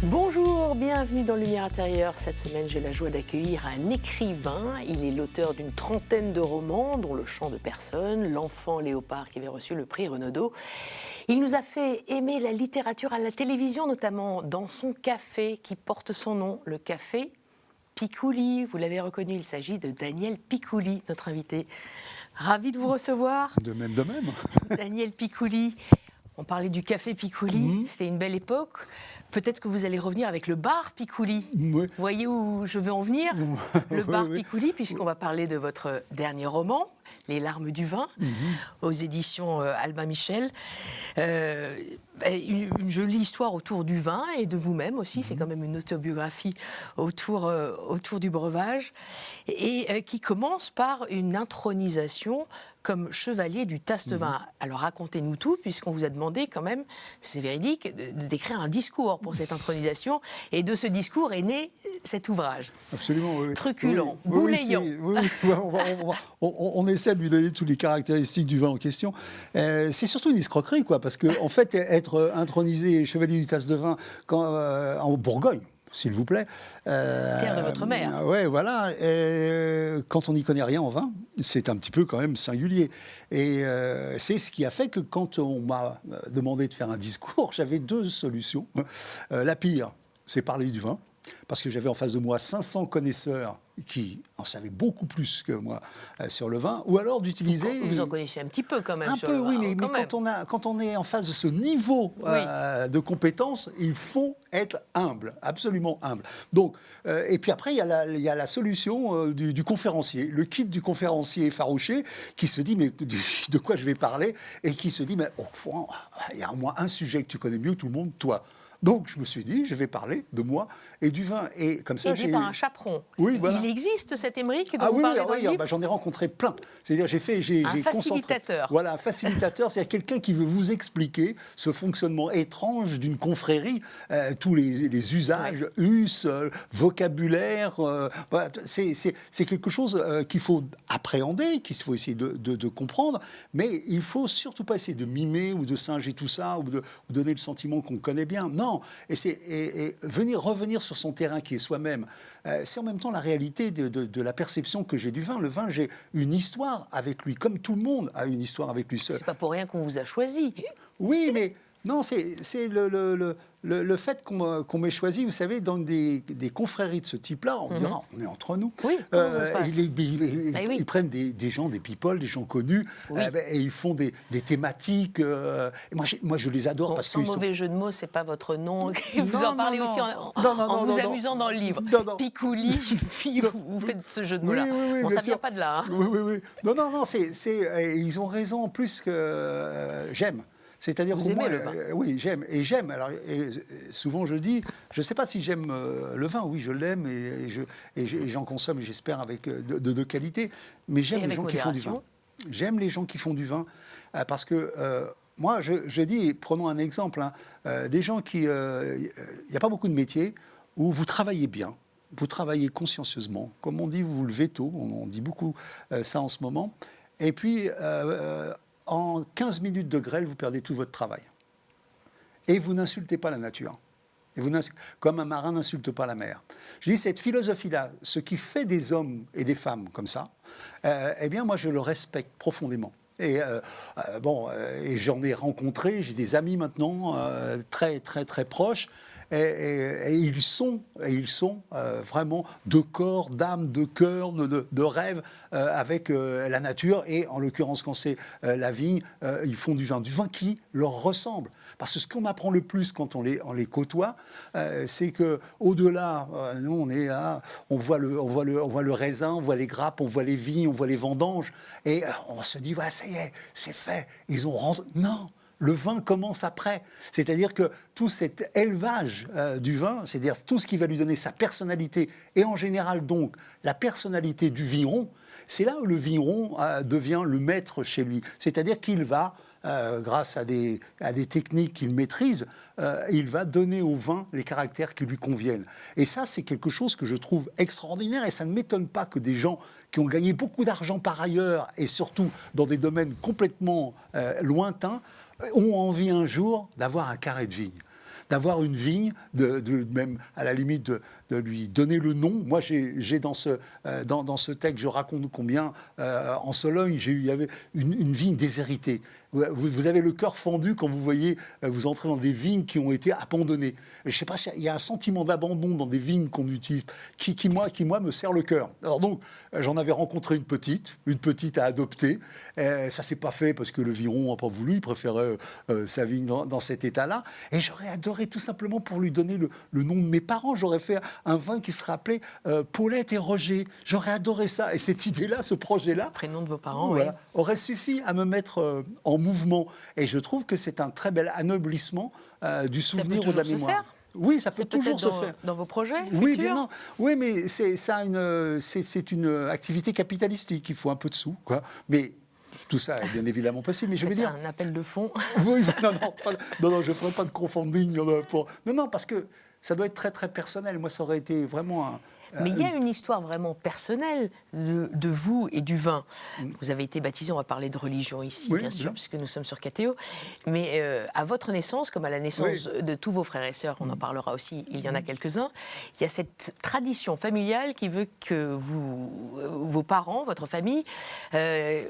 Bonjour, bienvenue dans Lumière intérieure. Cette semaine, j'ai la joie d'accueillir un écrivain. Il est l'auteur d'une trentaine de romans, dont Le chant de personne, L'enfant léopard qui avait reçu le prix Renaudot. Il nous a fait aimer la littérature à la télévision, notamment dans son café qui porte son nom, le café Picouli. Vous l'avez reconnu, il s'agit de Daniel Picouli, notre invité. Ravi de vous recevoir. De même, de même. Daniel Picouli. On parlait du café Picouli, c'était une belle époque. Peut-être que vous allez revenir avec le bar Picouli. Oui. Vous voyez où je veux en venir? Le bar Picouli, puisqu'on va parler de votre dernier roman, Les larmes du vin, aux éditions Albin Michel. Une jolie histoire autour du vin et de vous-même aussi. C'est quand même une autobiographie autour du breuvage. Et qui commence par une intronisation comme chevalier du Taste-Vin. Alors racontez-nous tout, puisqu'on vous a demandé quand même, c'est véridique, d'écrire un discours pour cette intronisation. Et de ce discours est né cet ouvrage. Absolument, oui. Truculent, oui, goulayant. On essaie de lui donner toutes les caractéristiques du vin en question. C'est surtout une escroquerie, quoi, parce que en fait, être intronisé chevalier du Taste-Vin en Bourgogne, s'il vous plaît. Terre de votre mère. Oui, voilà. Quand on n'y connaît rien en vin, c'est un petit peu quand même singulier. Et c'est ce qui a fait que quand on m'a demandé de faire un discours, j'avais deux solutions. La pire, c'est parler du vin, parce que j'avais en face de moi 500 connaisseurs qui en savaient beaucoup plus que moi sur le vin, ou alors d'utiliser... Vous en connaissez un petit peu quand même sur le vin. Oui, mais quand on est en face de ce niveau de compétence, il faut être humble, absolument humble. Donc, et puis après, il y a la solution du conférencier, le kit du conférencier effarouché, qui se dit, mais de quoi je vais parler? Et qui se dit, mais au fond, il y a au moins un sujet que tu connais mieux que tout le monde, toi. Donc, je me suis dit, je vais parler de moi et du vin. Et comme ça, aidé par un chaperon. Oui, voilà. Il existe cet émeric dont vous parlez dans le livre? J'en ai rencontré plein. C'est-à-dire, j'ai un facilitateur. Voilà, un facilitateur, c'est-à-dire quelqu'un qui veut vous expliquer ce fonctionnement étrange d'une confrérie, tous les usages, us, vocabulaire. Voilà, c'est quelque chose qu'il faut appréhender, qu'il faut essayer de comprendre, mais il ne faut surtout pas essayer de mimer ou de singer tout ça, ou de donner le sentiment qu'on connaît bien. Non. Et revenir sur son terrain qui est soi-même, c'est en même temps la réalité de la perception que j'ai du vin. Le vin, j'ai une histoire avec lui, comme tout le monde a une histoire avec lui seul. C'est pas pour rien qu'on vous a choisi. Oui, mais non, c'est le fait qu'on m'ait choisi, vous savez, dans des confréries de ce type-là, on dira, on est entre nous. Oui, comment ça se passe? Ils prennent des gens, des people, des gens connus, et ils font des thématiques. Et moi, je les adore. Parce sans mauvais jeu de mots, c'est pas votre nom. Vous en parlez aussi en vous amusant dans le livre. Picouli, puis vous faites ce jeu de mots-là. Bon, ça vient pas de là. Oui. Non, ils ont raison en plus que j'aime. C'est-à-dire vous aimez le vin? Oui, j'aime. Et j'aime. Alors, souvent, je dis, je ne sais pas si j'aime le vin. Oui, je l'aime et j'en consomme, j'espère, avec de qualité. Mais j'aime les gens qui font du vin. J'aime les gens qui font du vin parce que moi, je dis, prenons un exemple, des gens qui... Il n'y a pas beaucoup de métiers où vous travaillez bien. Vous travaillez consciencieusement. Comme on dit, vous vous levez tôt. On dit beaucoup ça en ce moment. Et puis... en 15 minutes de grêle, vous perdez tout votre travail. Et vous n'insultez pas la nature. Comme un marin n'insulte pas la mer. Je dis, cette philosophie-là, ce qui fait des hommes et des femmes comme ça, eh bien, moi, je le respecte profondément. Et j'en ai rencontré, j'ai des amis maintenant, très, très, très proches, et ils sont vraiment de corps, d'âme, de cœur, de rêve avec la nature. Et en l'occurrence, quand c'est la vigne, ils font du vin qui leur ressemble. Parce que ce qu'on apprend le plus quand on les côtoie, c'est que au-delà, nous on voit le raisin, on voit les grappes, on voit les vignes, on voit les vendanges, et on se dit ouais, ça y est, c'est fait. Ils ont rentré. Non. Le vin commence après. C'est-à-dire que tout cet élevage du vin, c'est-à-dire tout ce qui va lui donner sa personnalité, et en général donc la personnalité du vigneron, c'est là où le vigneron devient le maître chez lui. C'est-à-dire qu'il va, grâce à des techniques qu'il maîtrise, il va donner au vin les caractères qui lui conviennent. Et ça, c'est quelque chose que je trouve extraordinaire, et ça ne m'étonne pas que des gens qui ont gagné beaucoup d'argent par ailleurs, et surtout dans des domaines complètement lointains, ont envie un jour d'avoir un carré de vigne. d'avoir une vigne, même à la limite de lui donner le nom. Moi, j'ai dans ce texte, je raconte combien en Sologne, il y avait une vigne déshéritée. Vous avez le cœur fendu quand vous voyez, vous entrez dans des vignes qui ont été abandonnées. Et je ne sais pas, il y a un sentiment d'abandon dans des vignes qu'on utilise qui moi, me serre le cœur. Alors donc, j'en avais rencontré une petite à adopter. Ça ne s'est pas fait parce que le Viron n'a pas voulu, il préférait sa vigne dans cet état-là. Et j'aurais adoré tout simplement pour lui donner le nom de mes parents. J'aurais fait un vin qui serait appelé Paulette et Roger. J'aurais adoré ça. Et cette idée-là, ce projet-là, prénom de vos parents, voilà, oui, aurait suffi à me mettre en mouvement. Et je trouve que c'est un très bel anoblissement du souvenir ou de la mémoire. Faire. Oui, ça peut toujours se faire. Dans vos projets oui, futurs. bien non. Oui, mais c'est une activité capitalistique. Il faut un peu de sous, quoi. Mais tout ça est bien évidemment possible. Mais je veux dire un appel de fonds. Oui, non, je ne ferai pas de crowdfunding Non, parce que ça doit être très très personnel. Moi, ça aurait été vraiment Mais il y a une histoire vraiment personnelle de vous et du vin. Vous avez été baptisé, on va parler de religion ici, bien sûr, puisque nous sommes sur KTO. Mais à votre naissance, comme à la naissance de tous vos frères et sœurs, on en parlera aussi, il y en a quelques-uns, il y a cette tradition familiale qui veut que vos parents, votre famille,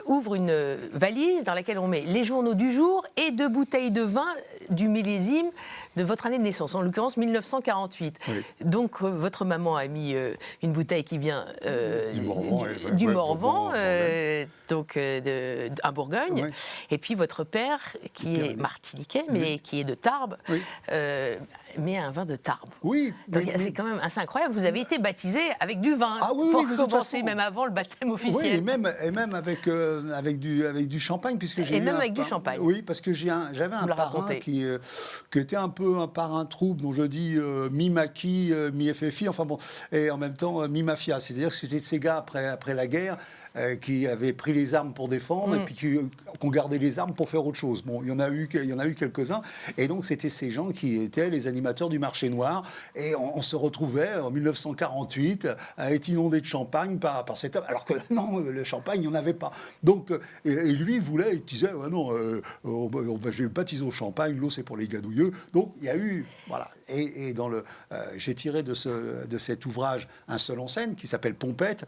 ouvrent une valise dans laquelle on met les journaux du jour et 2 bouteilles de vin du millésime de votre année de naissance, en l'occurrence 1948. Oui. Donc votre maman a mis une bouteille qui vient du Morvan, donc à Bourgogne, et puis votre père, qui est martiniquais, mais qui est de Tarbes, met un vin de Tarbes. Oui. C'est quand même assez incroyable. Vous avez été baptisé avec du vin, pour commencer, même avant le baptême officiel. Oui, et même avec du champagne, puisque j'ai même avec du champagne. Oui, parce que j'avais un parrain qui était un peu un parrain trouble, dont je dis mi-maquis, mi-FFI, enfin bon, et en même temps mi-mafia. C'est-à-dire que c'était de ces gars après la guerre qui avaient pris les armes pour défendre et puis qui ont gardé les armes pour faire autre chose. Bon, il y en a eu quelques-uns. Et donc, c'était ces gens qui étaient les animateurs du marché noir. Et on se retrouvait en 1948 à être inondé de champagne par cet homme. Alors que non, le champagne, il n'y en avait pas. Donc, et lui, il disait, non, je vais baptiser au champagne, l'eau, c'est pour les gadouilleux. Donc, il y a eu, voilà. Et j'ai tiré de cet ouvrage un seul en scène qui s'appelle Pompette,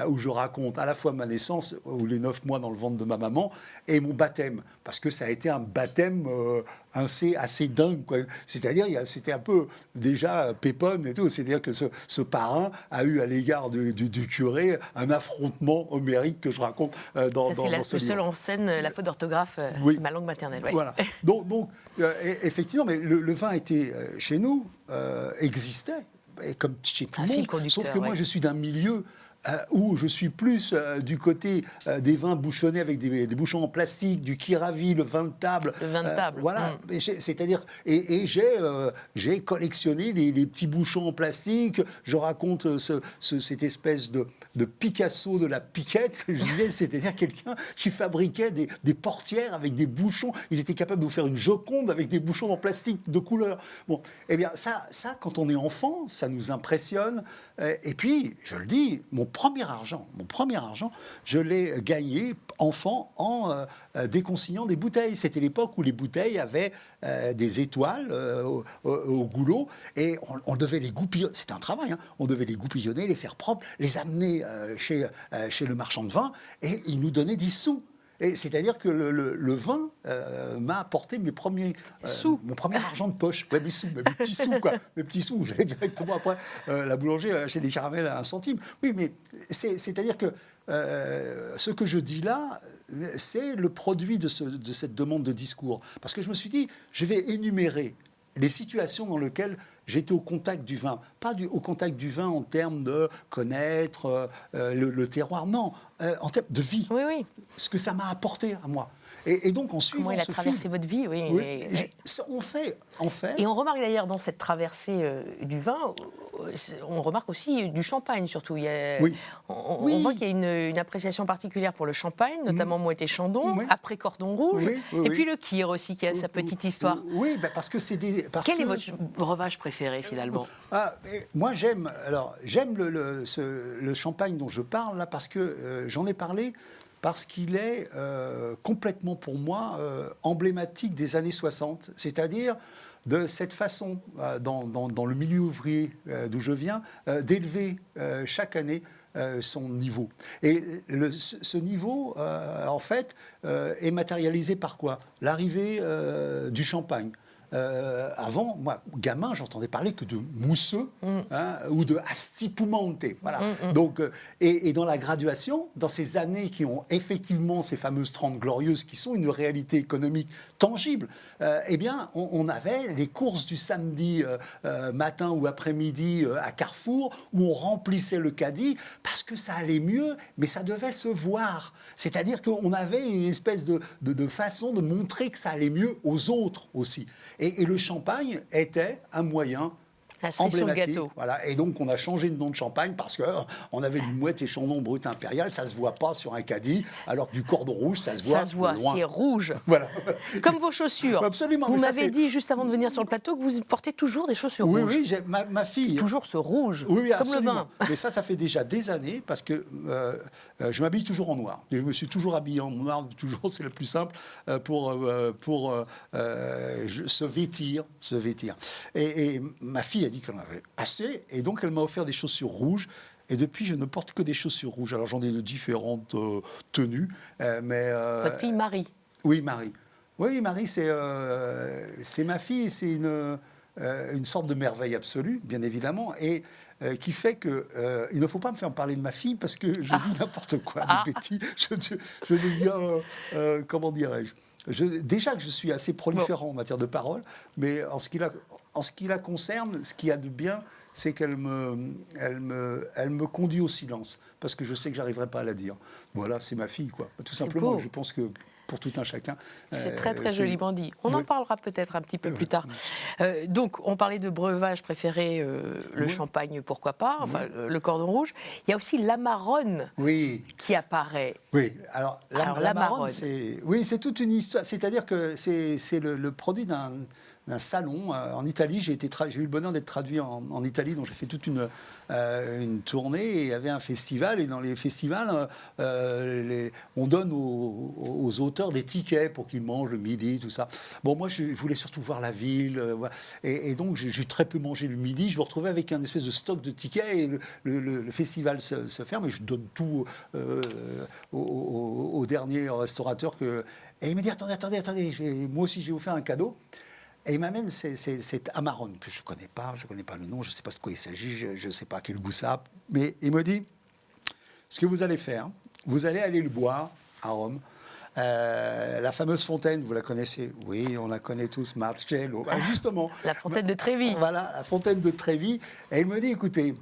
où je raconte à la fois ma naissance, ou les 9 mois dans le ventre de ma maman, et mon baptême, parce que ça a été un baptême assez dingue, quoi. C'est-à-dire, c'était un peu déjà péponne et tout. C'est-à-dire que ce parrain a eu à l'égard du curé un affrontement homérique que je raconte dans ce livre. C'est le seul en scène, la faute d'orthographe, ma langue maternelle. Ouais. Voilà. Donc effectivement, mais le vin était chez nous, existait, et comme chez tout le monde, sauf que moi, je suis d'un milieu où je suis plus du côté des vins bouchonnés avec des bouchons en plastique, du Kiravi, le vin de table. Le vin de table. Voilà. C'est-à-dire, et j'ai collectionné les petits bouchons en plastique. Je raconte cette espèce de Picasso de la piquette que je disais, c'est-à-dire quelqu'un qui fabriquait des portières avec des bouchons. Il était capable de vous faire une Joconde avec des bouchons en plastique de couleur. Bon, eh bien, ça, quand on est enfant, ça nous impressionne. Et puis, je le dis, mon premier argent, je l'ai gagné enfant en déconsignant des bouteilles. C'était l'époque où les bouteilles avaient des étoiles au goulot et on devait les goupillonner. C'était un travail, hein. On devait les goupillonner, les faire propres, les amener chez le marchand de vin et il nous donnait des sous. Et c'est-à-dire que le vin m'a apporté mes premiers sous, mon premier argent de poche, mes petits sous, quoi, mes petits sous. J'allais directement après la boulangerie acheter des caramels à 1 centime. Oui, mais c'est-à-dire que ce que je dis là, c'est le produit de cette demande de discours, parce que je me suis dit, je vais énumérer les situations dans lesquelles j'étais au contact du vin. Pas au contact du vin en termes de connaître le terroir, non, en termes de vie. Oui. Ce que ça m'a apporté à moi. Et donc, en suivant comment il a traversé votre vie, oui. On fait. Et on remarque d'ailleurs dans cette traversée du vin, on remarque aussi du champagne surtout. On voit qu'il y a une appréciation particulière pour le champagne, notamment Moët et Chandon, après Cordon Rouge, et puis le Kir aussi, qui a sa petite histoire. Oui, parce que c'est des... Quel est votre breuvage préféré finalement? Moi, j'aime le champagne dont je parle là, parce que j'en ai parlé. Parce qu'il est complètement, pour moi, emblématique des années 60. C'est-à-dire de cette façon, dans le milieu ouvrier d'où je viens, d'élever chaque année son niveau. Et ce niveau, en fait, est matérialisé par quoi? L'arrivée du champagne. Avant, moi, gamin, j'entendais parler que de mousseux ou de astipumante. Voilà. Donc, et dans la graduation, dans ces années qui ont effectivement ces fameuses 30 glorieuses, qui sont une réalité économique tangible, eh bien, on avait les courses du samedi matin ou après-midi à Carrefour, où on remplissait le caddie parce que ça allait mieux, mais ça devait se voir. C'est-à-dire qu'on avait une espèce de façon de montrer que ça allait mieux aux autres aussi. Et le champagne était un moyen emblématique. Sur le gâteau. Voilà. Et donc, on a changé de nom de champagne parce qu'on avait du Mouette et Chandon Brut Impérial. Ça ne se voit pas sur un caddie, alors que du Cordon Rouge, ça se voit. Ça se voit, c'est rouge. Voilà. Comme vos chaussures. Absolument. Vous m'avez dit, juste avant de venir sur le plateau, que vous portez toujours des chaussures rouges. Oui, ma fille. Toujours ce rouge, oui, comme le vin. Mais ça fait déjà des années, parce que je m'habille toujours en noir. Je me suis toujours habillé en noir, toujours, c'est le plus simple, pour se vêtir. Et ma fille a dit qu'elle en avait assez, et donc elle m'a offert des chaussures rouges. Et depuis, je ne porte que des chaussures rouges. Alors j'en ai de différentes tenues, mais votre fille Marie. Oui, Marie. Oui, Marie, c'est ma fille. C'est une sorte de merveille absolue, bien évidemment, et qui fait que il ne faut pas me faire parler de ma fille parce que je dis n'importe quoi, des bêtises. Je deviens, comment dirais-je, déjà que je suis assez proliférant en matière de parole, mais en ce qui la concerne, ce qu'il y a de bien, c'est qu'elle me conduit au silence, parce que je sais que j'arriverai pas à la dire. Voilà, c'est ma fille, quoi. Tout simplement, beau. Je pense que pour tout un chacun. C'est très, très joliment dit. On en parlera peut-être un petit peu plus tard. Donc, on parlait de breuvage préféré, le champagne, pourquoi pas, enfin, le Cordon Rouge. Il y a aussi l'Amarone qui apparaît. Oui, alors l'Amarone, c'est toute une histoire. C'est-à-dire que c'est le produit d'un salon en Italie. J'ai eu le bonheur d'être traduit en Italie, donc j'ai fait toute une tournée, et il y avait un festival, et dans les festivals, on donne aux auteurs des tickets pour qu'ils mangent le midi, tout ça. Bon, moi, je voulais surtout voir la ville, et donc j'ai très peu mangé le midi. Je me retrouvais avec un espèce de stock de tickets, et le festival se ferme, et je donne tout au dernier restaurateur. Et il me dit, attendez, moi aussi, j'ai offert un cadeau. Et il m'amène cette Amarone que je ne connais pas le nom, je ne sais pas de quoi il s'agit, je ne sais pas quel goût ça a. Mais il me dit, ce que vous allez faire, vous allez aller le boire à Rome. La fameuse fontaine, vous la connaissez? Oui, on la connaît tous, Marcello. Justement. La fontaine de Trévi. Voilà, la fontaine de Trévi. Et il me dit, écoutez,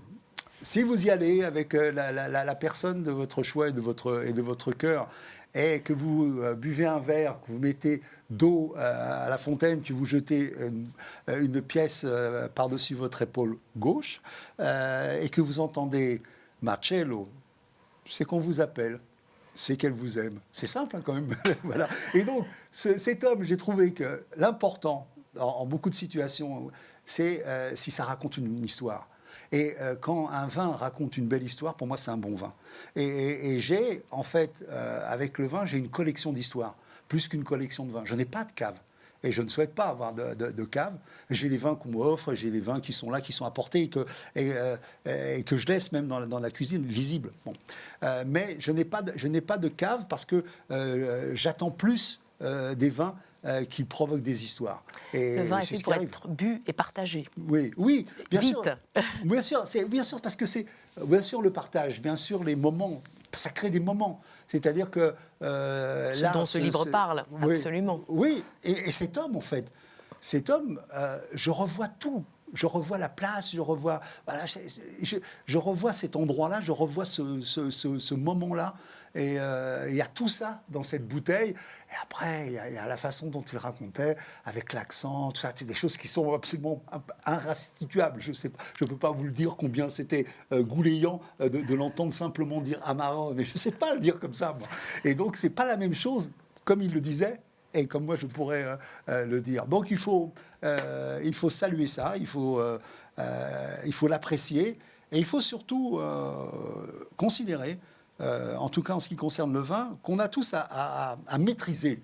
si vous y allez avec la personne de votre choix et de votre cœur, et que vous buvez un verre, que vous mettez d'eau à la fontaine, que vous jetez une pièce par-dessus votre épaule gauche, et que vous entendez Marcello, c'est qu'on vous appelle, c'est qu'elle vous aime. C'est simple, hein, quand même. Voilà. Et donc, cet homme, j'ai trouvé que l'important, en beaucoup de situations, c'est si ça raconte une histoire. Et quand un vin raconte une belle histoire, pour moi, c'est un bon vin. Et j'ai, en fait, avec le vin, j'ai une collection d'histoires, plus qu'une collection de vins. Je n'ai pas de cave. Et je ne souhaite pas avoir de cave. J'ai des vins qu'on m'offre, j'ai des vins qui sont là, qui sont apportés, et que je laisse même dans la cuisine visible. Bon. Mais je n'ai pas de cave parce que j'attends plus des vins qui provoquent des histoires. Et le vin est fait pour être bu et partagé. Oui, bien Vite. sûr. Bien sûr, parce que c'est bien sûr le partage, bien sûr les moments. Ça crée des moments. C'est-à-dire que ce dont ce livre parle, absolument. Oui, et cet homme, en fait, je revois tout. Je revois la place, je revois cet endroit-là, je revois ce moment-là. Et il y a tout ça dans cette bouteille. Et après, il y a la façon dont il racontait, avec l'accent, tout ça. C'est des choses qui sont absolument irrestituables. Je ne peux pas vous le dire combien c'était goulayant de l'entendre simplement dire Amarone. Je ne sais pas le dire comme ça, moi. Et donc, ce n'est pas la même chose, comme il le disait, et comme moi je pourrais le dire. Donc il faut saluer ça, il faut l'apprécier, et il faut surtout considérer, en tout cas en ce qui concerne le vin, qu'on a tous à maîtriser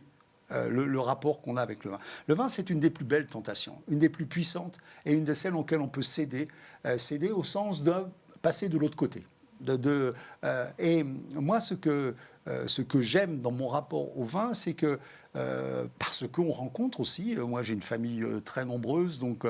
le rapport qu'on a avec le vin. Le vin, c'est une des plus belles tentations, une des plus puissantes et une de celles auxquelles on peut céder au sens de passer de l'autre côté. Et moi, ce que j'aime dans mon rapport au vin, c'est que parce qu'on rencontre aussi, moi j'ai une famille très nombreuse, donc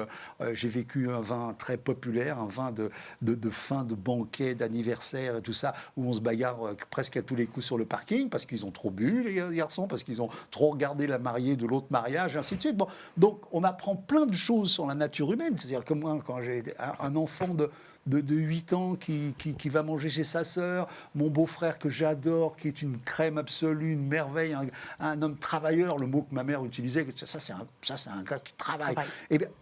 j'ai vécu un vin très populaire, un vin de fin de banquet, d'anniversaire et tout ça, où on se bagarre presque à tous les coups sur le parking, parce qu'ils ont trop bu, les garçons, parce qu'ils ont trop regardé la mariée de l'autre mariage, et ainsi de suite. Bon, donc on apprend plein de choses sur la nature humaine, c'est-à-dire que moi, quand j'ai un enfant de 8 ans qui va manger chez sa sœur, mon beau-frère que j'adore, qui est une crème absolue, une merveille, un homme travailleur, le mot que ma mère utilisait, ça c'est un gars qui travaille.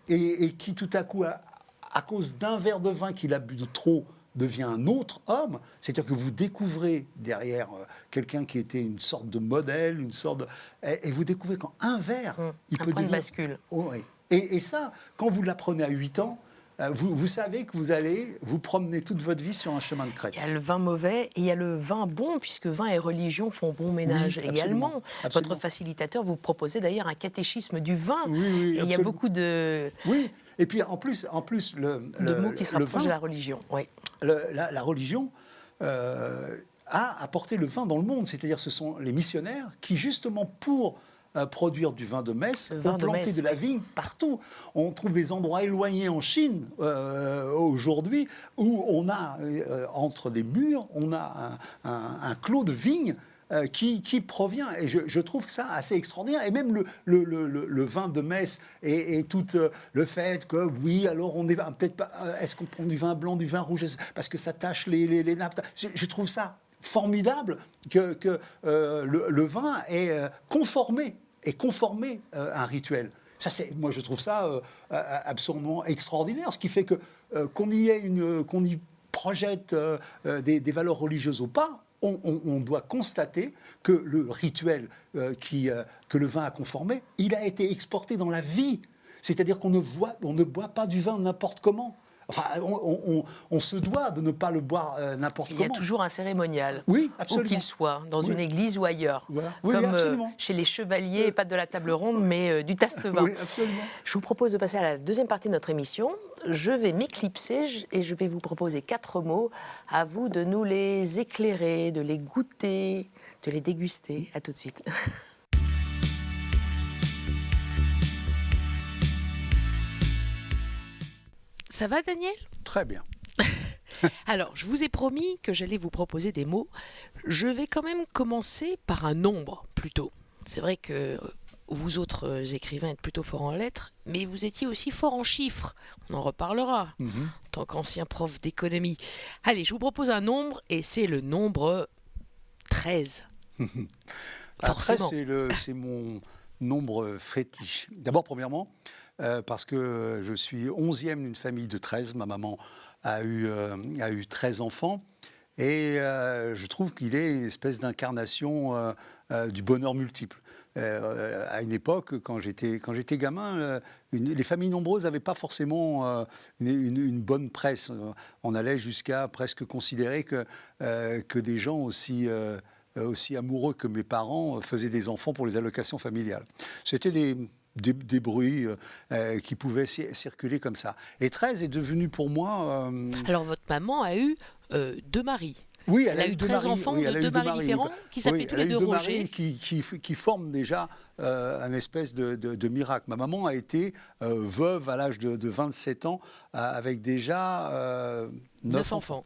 Et qui tout à coup, à cause d'un verre de vin qu'il a bu de trop, devient un autre homme, c'est-à-dire que vous découvrez derrière quelqu'un qui était une sorte de modèle, et vous découvrez qu'en un verre, il peut devenir... bascule. Oh, oui. Et ça, quand vous l'apprenez à 8 ans, vous savez que vous allez vous promener toute votre vie sur un chemin de crête. Il y a le vin mauvais et il y a le vin bon, puisque vin et religion font bon ménage également. Absolument. Votre facilitateur vous proposait d'ailleurs un catéchisme du vin. Oui, et il y a beaucoup de... Oui, et puis en plus de mots qui se rapprochent de la religion. Oui. La religion a apporté le vin dans le monde, c'est-à-dire ce sont les missionnaires qui, justement pour produire du vin de Metz, ont planté de la vigne partout. On trouve des endroits éloignés en Chine aujourd'hui où on a, entre des murs, on a un clos de vignes qui provient, et je trouve ça assez extraordinaire. Et même le vin de Metz et tout le fait que, oui, alors on est peut-être pas, est-ce qu'on prend du vin blanc, du vin rouge, parce que ça tâche les nappes. Je trouve ça formidable que le vin est conformé à un rituel. Ça, moi, je trouve ça absolument extraordinaire, ce qui fait que qu'on y projette des valeurs religieuses ou pas, on doit constater que le rituel que le vin a conformé, il a été exporté dans la vie. C'est-à-dire qu'on ne boit pas du vin n'importe comment. Enfin, on se doit de ne pas le boire n'importe comment. Il y a toujours un cérémonial, oui, où qu'il soit, dans une église ou ailleurs. Voilà. Comme chez les chevaliers, pas de la table ronde, mais du taste-vin. Oui, absolument. Je vous propose de passer à la deuxième partie de notre émission. Je vais m'éclipser et je vais vous proposer 4 mots. À vous de nous les éclairer, de les goûter, de les déguster. À tout de suite. Ça va, Daniel ? Très bien. Alors, je vous ai promis que j'allais vous proposer des mots. Je vais quand même commencer par un nombre, plutôt. C'est vrai que vous autres écrivains êtes plutôt forts en lettres, mais vous étiez aussi forts en chiffres. On en reparlera, en tant qu'ancien prof d'économie. Allez, je vous propose un nombre, et c'est le nombre 13. Après, c'est mon nombre fétiche. D'abord, premièrement, parce que je suis 11e d'une famille de 13. Ma maman a eu 13 enfants. Et je trouve qu'il est une espèce d'incarnation du bonheur multiple. À une époque, quand j'étais gamin, les familles nombreuses n'avaient pas forcément une bonne presse. On allait jusqu'à presque considérer que des gens aussi amoureux que mes parents faisaient des enfants pour les allocations familiales. C'était des bruits qui pouvaient circuler comme ça. Et 13 est devenu pour moi... Alors, votre maman a eu 2 maris. Oui, elle a eu 13 enfants de 2 maris différents qui s'appelaient tous les 2 Roger. Qui forment déjà un espèce de miracle. Ma maman a été veuve à l'âge de 27 ans avec déjà 9 enfants.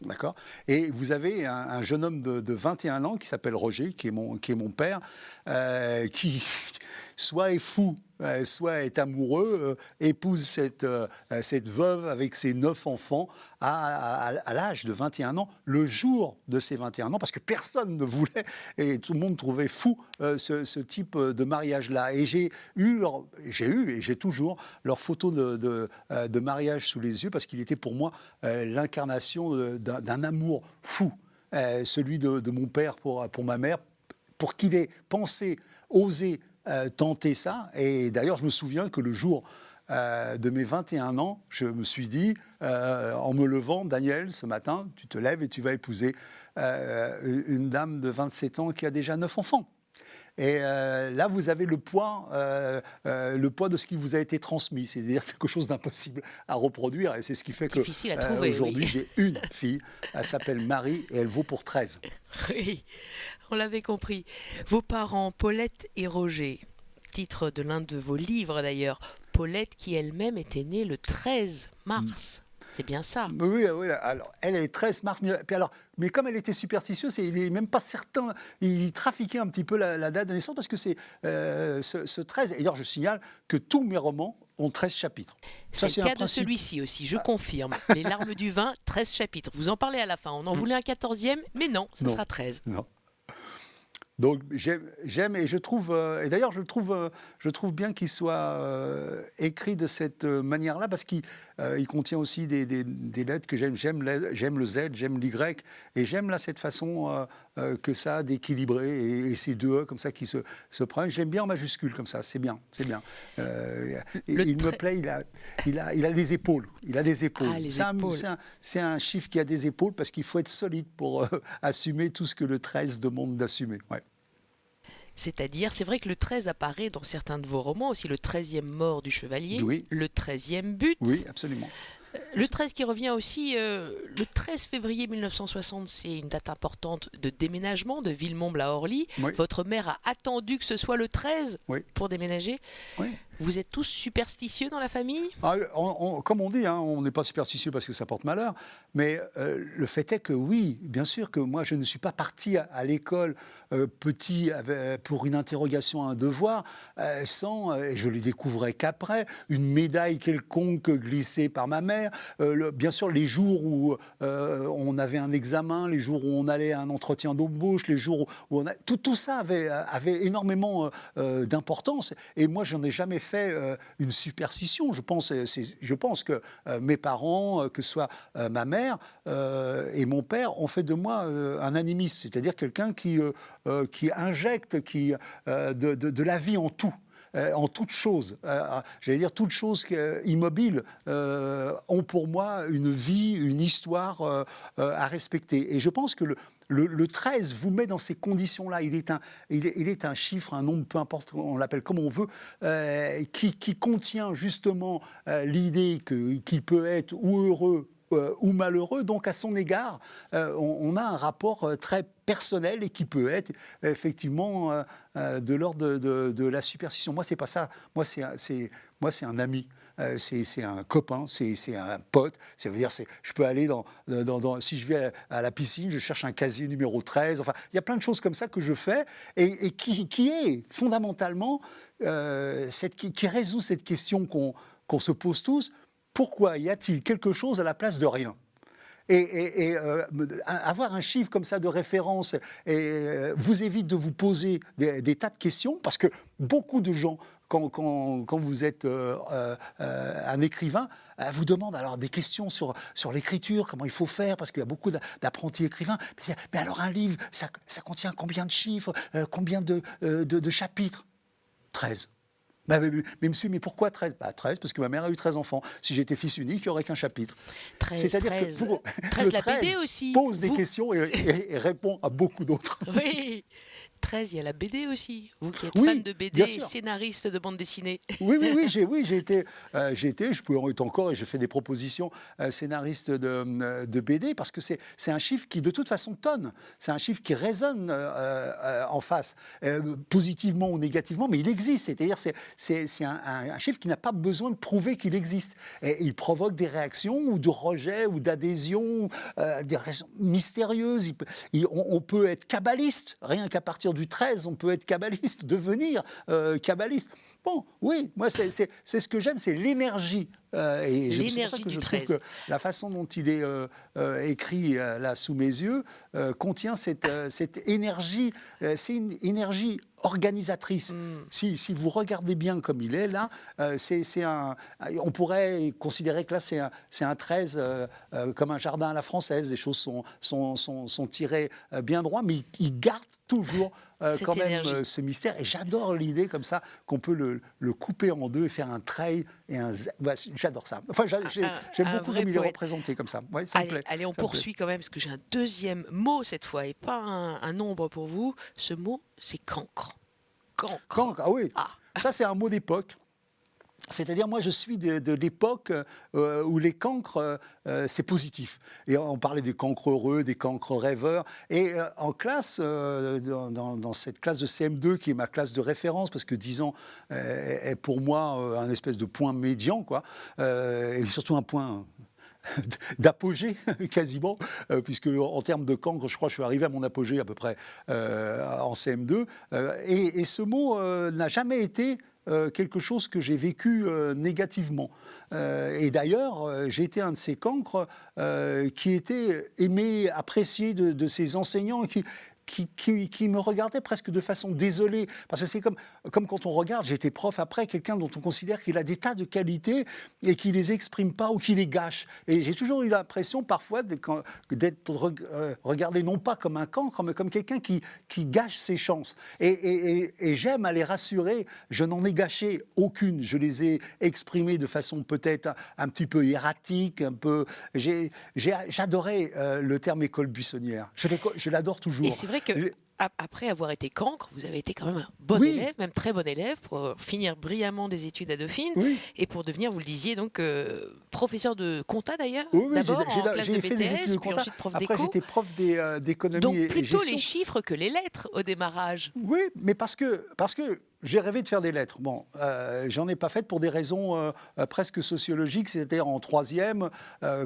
D'accord. Et vous avez un jeune homme de 21 ans qui s'appelle Roger, qui est mon père, qui soit est fou, soit est amoureux, épouse cette veuve avec ses 9 enfants à l'âge de 21 ans, le jour de ses 21 ans, parce que personne ne voulait, et tout le monde trouvait fou ce type de mariage-là. Et j'ai eu et j'ai toujours leur photo de mariage sous les yeux, parce qu'il était pour moi l'incarnation d'un amour fou, celui de mon père pour ma mère, pour qu'il ait pensé, osé tenter ça. Et d'ailleurs, je me souviens que le jour de mes 21 ans, je me suis dit, en me levant, Daniel, ce matin, tu te lèves et tu vas épouser une dame de 27 ans qui a déjà 9 enfants. Et là, vous avez le poids de ce qui vous a été transmis, c'est-à-dire quelque chose d'impossible à reproduire. Et c'est ce qui fait que aujourd'hui, j'ai une fille, elle s'appelle Marie et elle vaut pour 13. Oui, on l'avait compris. Vos parents, Paulette et Roger, titre de l'un de vos livres d'ailleurs, Paulette qui elle-même était née le 13 mars. C'est bien ça. Oui, alors elle est 13 mars. Mais comme elle était superstitieuse, il n'est même pas certain. Il trafiquait un petit peu la date de naissance parce que c'est ce 13. Et d'ailleurs, je signale que tous mes romans ont 13 chapitres. C'est le cas de celui-ci aussi, je confirme. Les larmes du vin, 13 chapitres. Vous en parlez à la fin. On en voulait un 14e, mais non, ça sera 13. Non. Donc j'aime et je trouve et d'ailleurs je trouve bien qu'il soit écrit de cette manière-là parce qu'il contient aussi des lettres que j'aime le Z, j'aime l'Y et j'aime là cette façon que ça a d'équilibrer et ces deux E comme ça qui se prennent. J'aime bien en majuscule comme ça, c'est bien. Il me plaît, il a des épaules, c'est un chiffre qui a des épaules parce qu'il faut être solide pour assumer tout ce que le 13 demande d'assumer. Ouais. C'est-à-dire, c'est vrai que le 13 apparaît dans certains de vos romans, aussi le 13e mort du chevalier, le 13e but. Oui, absolument. Le 13 qui revient aussi, le 13 février 1960, c'est une date importante de déménagement de Villemomble à Orly. Oui. Votre mère a attendu que ce soit le 13 pour déménager. Oui. Vous êtes tous superstitieux dans la famille ? Comme on dit, on n'est pas superstitieux parce que ça porte malheur, mais le fait est que oui, bien sûr que moi je ne suis pas parti à l'école petit pour une interrogation, un devoir, sans, et je les découvrais qu'après, une médaille quelconque glissée par ma mère. Bien sûr, les jours où on avait un examen, les jours où on allait à un entretien d'embauche, les jours où tout ça avait énormément d'importance. Et moi, j'en ai jamais fait une superstition. Je pense que mes parents, que ce soit ma mère et mon père, ont fait de moi un animiste, c'est-à-dire quelqu'un qui injecte de la vie en tout. En toute chose, j'allais dire toutes choses immobiles ont pour moi une vie, une histoire à respecter. Et je pense que le 13 vous met dans ces conditions-là. Il est un chiffre, un nombre, peu importe, on l'appelle comme on veut, qui contient justement l'idée qu'il peut être ou heureux ou malheureux. Donc à son égard, on a un rapport très personnel et qui peut être effectivement de l'ordre de la superstition. Moi, c'est pas ça. Moi, c'est un ami. C'est un copain, c'est un pote. Ça veut dire, je peux aller si je vais à la piscine, je cherche un casier numéro 13. Enfin, il y a plein de choses comme ça que je fais et qui est fondamentalement qui résout cette question qu'on se pose tous. Pourquoi y a-t-il quelque chose à la place de rien ? Et avoir un chiffre comme ça de référence vous évite de vous poser des tas de questions, parce que beaucoup de gens, quand vous êtes un écrivain, vous demandent alors des questions sur l'écriture, comment il faut faire, parce qu'il y a beaucoup d'apprentis écrivains. Mais alors un livre, ça contient combien de chiffres, combien de chapitres ? 13. Mais monsieur, mais pourquoi 13 ? 13, parce que ma mère a eu 13 enfants. Si j'étais fils unique, il n'y aurait qu'un chapitre. 13, c'est-à-dire 13. Que 13 la BD aussi. Pose des questions et répond à beaucoup d'autres. Oui. 13, il y a la BD aussi. Vous qui êtes fan de BD et scénariste de bande dessinée. Oui, j'ai été, je peux en être encore, et je fais des propositions scénaristes de BD, parce que c'est un chiffre qui, de toute façon, tonne. C'est un chiffre qui résonne en face, positivement ou négativement, mais il existe. C'est-à-dire, c'est un chiffre qui n'a pas besoin de prouver qu'il existe. Et il provoque des réactions, ou de rejet, ou d'adhésion, des réactions mystérieuses. On peut être kabbaliste, rien qu'à partir du 13, on peut être kabbaliste, devenir kabbaliste. Bon, oui, moi, c'est ce que j'aime, c'est l'énergie. Et c'est pour ça que je trouve que la façon dont il est écrit là sous mes yeux contient cette énergie. C'est une énergie organisatrice. Si vous regardez bien comme il est là, on pourrait considérer que là c'est un 13 comme un jardin à la française. Les choses sont tirées bien droit, mais il garde toujours quand même ce mystère. Et j'adore l'idée comme ça qu'on peut le couper en deux et faire un trait et un Z. Bah, j'adore ça. Enfin, j'aime beaucoup comme il est représenté comme ça. Ouais, ça me plaît. Allez, on poursuit quand même, parce que j'ai un deuxième mot cette fois, et pas un nombre pour vous. Ce mot, c'est cancre. Cancre. Ah oui, ça c'est un mot d'époque. C'est-à-dire, moi, je suis de l'époque où les cancres, c'est positif. Et on parlait des cancres heureux, des cancres rêveurs. Et en classe, dans cette classe de CM2, qui est ma classe de référence, parce que 10 ans est pour moi un espèce de point médian, quoi, et surtout un point d'apogée quasiment, puisque en termes de cancre, je crois que je suis arrivé à mon apogée à peu près en CM2. Et ce mot n'a jamais été quelque chose que j'ai vécu négativement. Et d'ailleurs, j'ai été un de ces cancres qui était aimé, apprécié de ses enseignants, qui me regardait presque de façon désolée. Parce que c'est comme quand on regarde, j'étais prof après, quelqu'un dont on considère qu'il a des tas de qualités et qu'il ne les exprime pas ou qu'il les gâche. Et j'ai toujours eu l'impression parfois d'être regardé non pas comme un cancre, mais comme quelqu'un qui gâche ses chances. Et j'aime à les rassurer, je n'en ai gâché aucune. Je les ai exprimées de façon peut-être un petit peu erratique, un peu... J'adorais le terme école buissonnière. Je l'adore toujours. Et c'est vrai que après avoir été cancre, vous avez été quand même un bon élève, même très bon élève, pour finir brillamment des études à Dauphine et pour devenir, vous le disiez, donc professeur de compta d'ailleurs. D'abord en classe de BTS, puis ensuite prof d'éco. Après, j'étais prof d'économie donc, et gestion. Donc plutôt les chiffres que les lettres au démarrage. Oui, mais parce que j'ai rêvé de faire des lettres. Bon, j'en ai pas fait pour des raisons presque sociologiques. C'est-à-dire en troisième,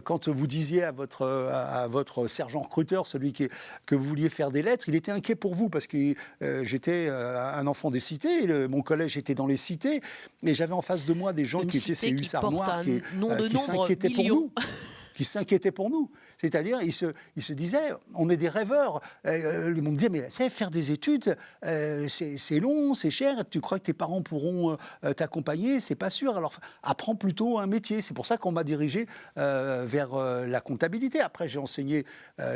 quand vous disiez à votre sergent recruteur, celui que vous vouliez faire des lettres, il était inquiet pour vous parce que j'étais un enfant des cités. Mon collège était dans les cités et j'avais en face de moi des gens qui étaient ces hussards noirs qui s'inquiétaient pour nous. Qui s'inquiétaient pour nous. C'est-à-dire, ils se disaient, on est des rêveurs. Ils m'ont dit, mais faire des études, c'est long, c'est cher, tu crois que tes parents pourront t'accompagner? C'est pas sûr. Alors, apprends plutôt un métier. C'est pour ça qu'on m'a dirigé vers la comptabilité. Après, j'ai enseigné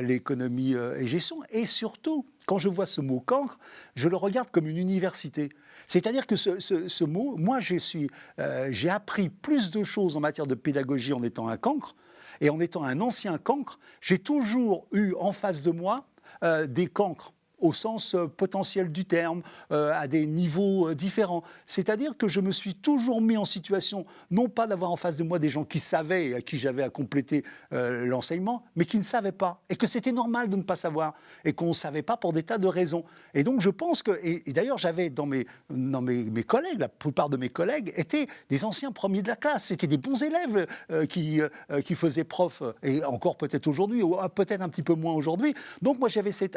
l'économie et gestion. Et surtout, quand je vois ce mot cancre, je le regarde comme une université. C'est-à-dire que ce mot, moi, j'ai appris plus de choses en matière de pédagogie en étant un cancre. Et en étant un ancien cancre, j'ai toujours eu en face de moi des cancres au sens potentiel du terme, à des niveaux différents. C'est-à-dire que je me suis toujours mis en situation, non pas d'avoir en face de moi des gens qui savaient et à qui j'avais à compléter l'enseignement, mais qui ne savaient pas. Et que c'était normal de ne pas savoir. Et qu'on ne savait pas pour des tas de raisons. Et donc je pense que... Et d'ailleurs, j'avais dans mes collègues, la plupart de mes collègues étaient des anciens premiers de la classe. C'était des bons élèves qui faisaient prof. Et encore peut-être aujourd'hui, ou peut-être un petit peu moins aujourd'hui. Donc moi, j'avais cet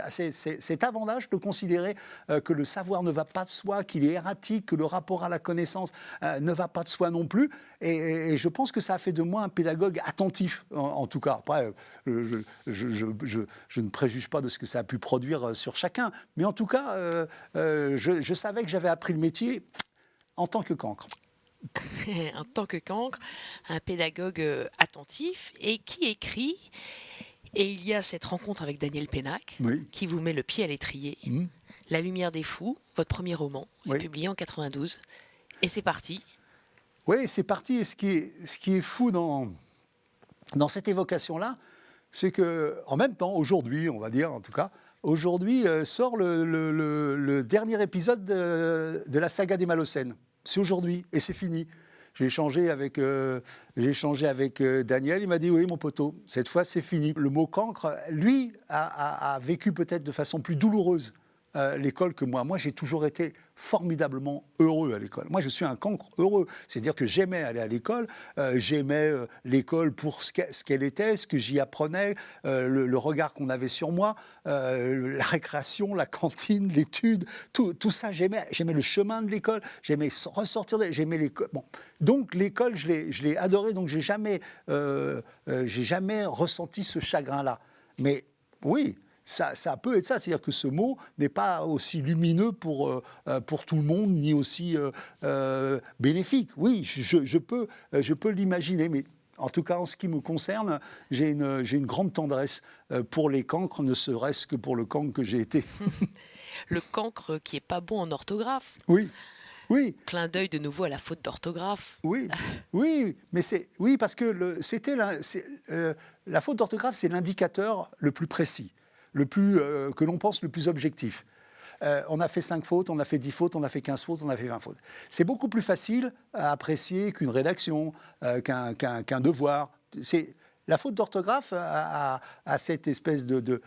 avantage de considérer que le savoir ne va pas de soi, qu'il est erratique, que le rapport à la connaissance ne va pas de soi non plus. Et je pense que ça a fait de moi un pédagogue attentif, en tout cas. Après, je ne préjuge pas de ce que ça a pu produire sur chacun. Mais en tout cas, je savais que j'avais appris le métier en tant que cancre. En tant que cancre, un pédagogue attentif et qui écrit... Et il y a cette rencontre avec Daniel Pénac, qui vous met le pied à l'étrier. La lumière des fous, votre premier roman, publié en 92. Et c'est parti. Oui, c'est parti. Et ce qui est fou dans cette évocation-là, c'est qu'en même temps, aujourd'hui, on va dire en tout cas, aujourd'hui sort le dernier épisode de la saga des Malocènes. C'est aujourd'hui et c'est fini. J'ai échangé avec Daniel, il m'a dit « Oui, mon poteau, cette fois, c'est fini ». Le mot « cancre », lui, a vécu peut-être de façon plus douloureuse l'école que moi. Moi, j'ai toujours été formidablement heureux à l'école. Moi, je suis un cancre heureux. C'est-à-dire que j'aimais aller à l'école, j'aimais l'école pour ce qu'elle était, ce que j'y apprenais, le regard qu'on avait sur moi, la récréation, la cantine, l'étude, tout ça, j'aimais le chemin de l'école, j'aimais ressortir, j'aimais l'école. Bon. Donc, l'école, je l'ai adorée, donc j'ai jamais ressenti ce chagrin-là. Mais oui, ça peut être ça, c'est-à-dire que ce mot n'est pas aussi lumineux pour tout le monde, ni aussi bénéfique. Oui, je peux l'imaginer, mais en tout cas, en ce qui me concerne, j'ai une grande tendresse pour les cancres, ne serait-ce que pour le cancre que j'ai été. Le cancre qui n'est pas bon en orthographe. Oui. Oui. Clin d'œil de nouveau à la faute d'orthographe. Oui, mais parce que la faute d'orthographe, c'est l'indicateur le plus précis, que l'on pense le plus objectif. on a fait 5 fautes, on a fait 10 fautes, on a fait 15 fautes, on a fait 20 fautes. C'est beaucoup plus facile à apprécier qu'une rédaction, qu'un devoir. La faute d'orthographe a cette espèce de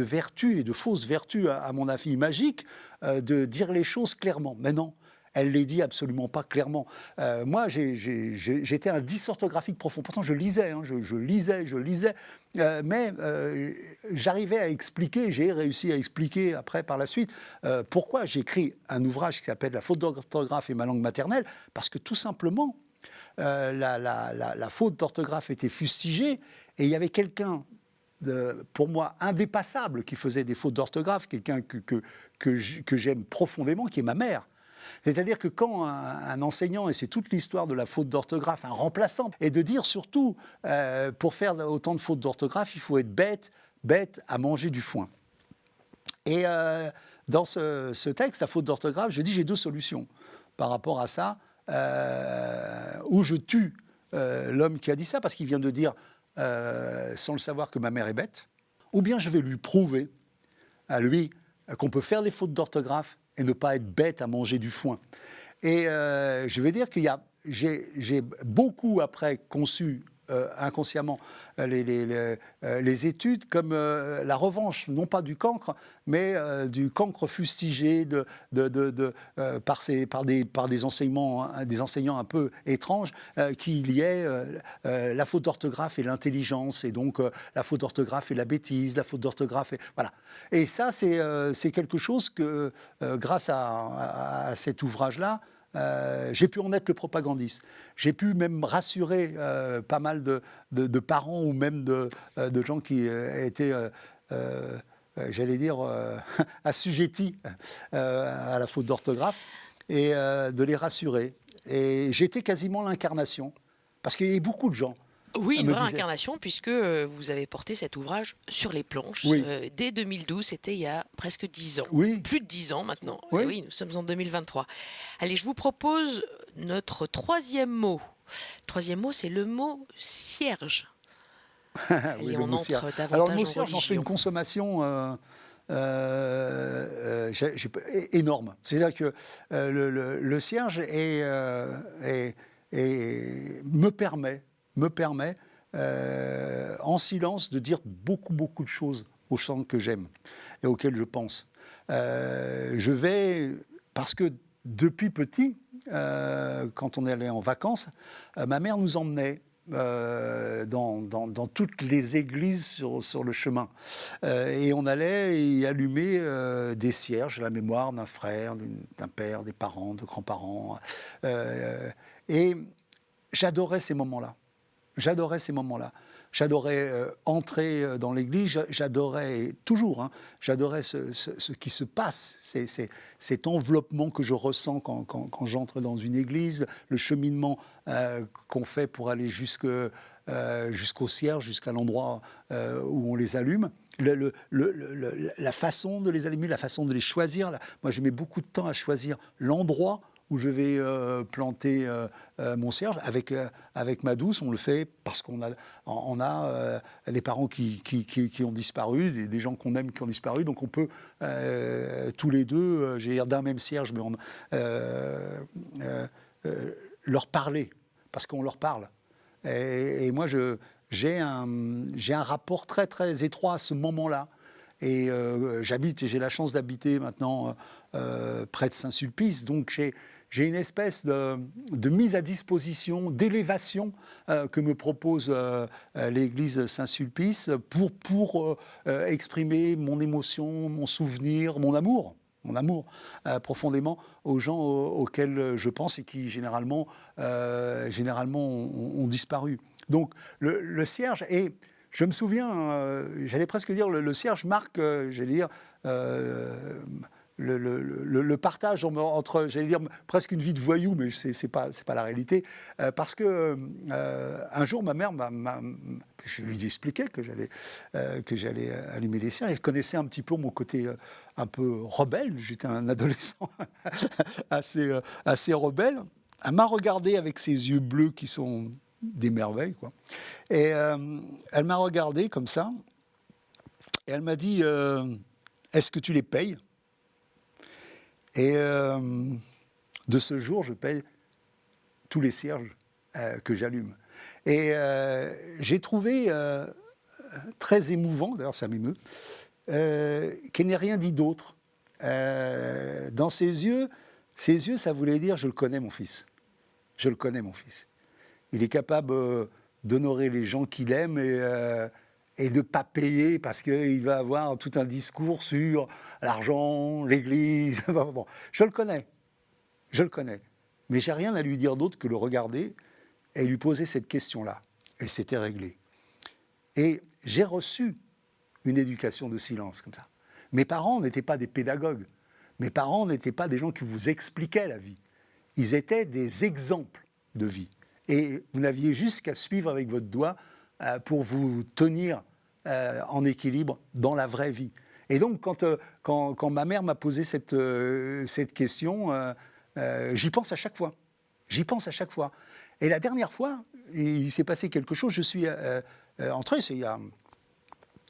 vertu et de fausse vertu, à mon avis magique, de dire les choses clairement. Mais non, elle ne les dit absolument pas clairement. Moi, j'étais un dysorthographique profond. Pourtant, je lisais, je lisais. Mais j'arrivais à expliquer, j'ai réussi à expliquer après, par la suite, pourquoi j'ai écrit un ouvrage qui s'appelle « La faute d'orthographe et ma langue maternelle », parce que tout simplement, la faute d'orthographe était fustigée et il y avait quelqu'un, pour moi, indépassable qui faisait des fautes d'orthographe, quelqu'un que j'aime profondément, qui est ma mère. C'est-à-dire que quand un enseignant, et c'est toute l'histoire de la faute d'orthographe, un remplaçant, et de dire surtout, pour faire autant de fautes d'orthographe, il faut être bête à manger du foin. Et dans ce texte, la faute d'orthographe, je dis j'ai 2 solutions par rapport à ça. Où je tue l'homme qui a dit ça, parce qu'il vient de dire, sans le savoir, que ma mère est bête, ou bien je vais lui prouver, à lui, qu'on peut faire des fautes d'orthographe et ne pas être bête à manger du foin. Et je vais dire que j'ai beaucoup après conçu inconsciemment les études comme la revanche, non pas du cancre, mais du cancre fustigé par des enseignants un peu étranges qui liaient la faute d'orthographe et l'intelligence, et donc la faute d'orthographe et la bêtise, la faute d'orthographe et voilà. Et ça, c'est quelque chose que, grâce à cet ouvrage-là, j'ai pu en être le propagandiste. J'ai pu même rassurer pas mal de parents ou même de gens qui étaient, j'allais dire, assujettis à la faute d'orthographe, et de les rassurer. Et j'étais quasiment l'incarnation, parce qu'il y avait beaucoup de gens. Oui, une vraie incarnation, puisque vous avez porté cet ouvrage sur les planches. Oui. Dès 2012, c'était il y a presque 10 ans. Oui. Plus de 10 ans maintenant. Oui. Et oui, nous sommes en 2023. Allez, je vous propose notre 3e mot. Le 3e mot, c'est le mot cierge. Oui, le mot cierge. Alors, le mot cierge, j'en fais une consommation énorme. C'est-à-dire que le cierge me permet en silence de dire beaucoup de choses aux chants que j'aime et auxquels je pense. Parce que depuis petit, quand on allait en vacances, ma mère nous emmenait dans toutes les églises sur le chemin. Et on allait y allumer des cierges, la mémoire d'un frère, d'un père, des parents, de grands-parents. Et j'adorais ces moments-là. J'adorais entrer dans l'église, j'adorais toujours, j'adorais ce qui se passe, cet enveloppement que je ressens quand j'entre dans une église, le cheminement qu'on fait pour aller jusqu'au cierge, jusqu'à l'endroit où on les allume. La façon de les allumer, la façon de les choisir. Moi, je mets beaucoup de temps à choisir l'endroit où je vais planter mon cierge. Avec ma douce, on le fait parce qu'on a des parents qui ont disparu, des gens qu'on aime qui ont disparu, donc on peut tous les deux, j'ai d'un même cierge, mais leur parler, parce qu'on leur parle. Et moi, j'ai un rapport très très étroit à ce moment-là. Et j'ai la chance d'habiter maintenant près de Saint-Sulpice, donc j'ai une espèce de mise à disposition, d'élévation que me propose l'église Saint-Sulpice pour exprimer mon émotion, mon souvenir, mon amour profondément aux gens auxquels je pense et qui généralement ont disparu. Donc le cierge est... Je me souviens, j'allais presque dire, le cierge marque, j'allais dire, le partage entre, j'allais dire, presque une vie de voyou, mais c'est pas la réalité, parce que un jour, ma mère je lui expliquais que j'allais allumer les cierges. Elle connaissait un petit peu mon côté un peu rebelle. J'étais un adolescent assez rebelle. Elle m'a regardé avec ses yeux bleus qui sont des merveilles, quoi. Et elle m'a regardé comme ça, et elle m'a dit « Est-ce que tu les payes ?» Et de ce jour, je paye tous les cierges que j'allume. Et j'ai trouvé très émouvant, d'ailleurs ça m'émeut, qu'elle n'ait rien dit d'autre. Dans ses yeux, ça voulait dire « je le connais mon fils ». Je le connais mon fils. Il est capable d'honorer les gens qu'il aime et de ne pas payer parce qu'il va avoir tout un discours sur l'argent, l'église. Bon, je le connais. Mais j'ai rien à lui dire d'autre que le regarder et lui poser cette question-là. Et c'était réglé. Et j'ai reçu une éducation de silence comme ça. Mes parents n'étaient pas des pédagogues. Mes parents n'étaient pas des gens qui vous expliquaient la vie. Ils étaient des exemples de vie. Et vous n'aviez juste qu'à suivre avec votre doigt pour vous tenir en équilibre dans la vraie vie. Et donc, quand ma mère m'a posé cette question, j'y pense à chaque fois. Et la dernière fois, il s'est passé quelque chose. Je suis entré, c'est il y a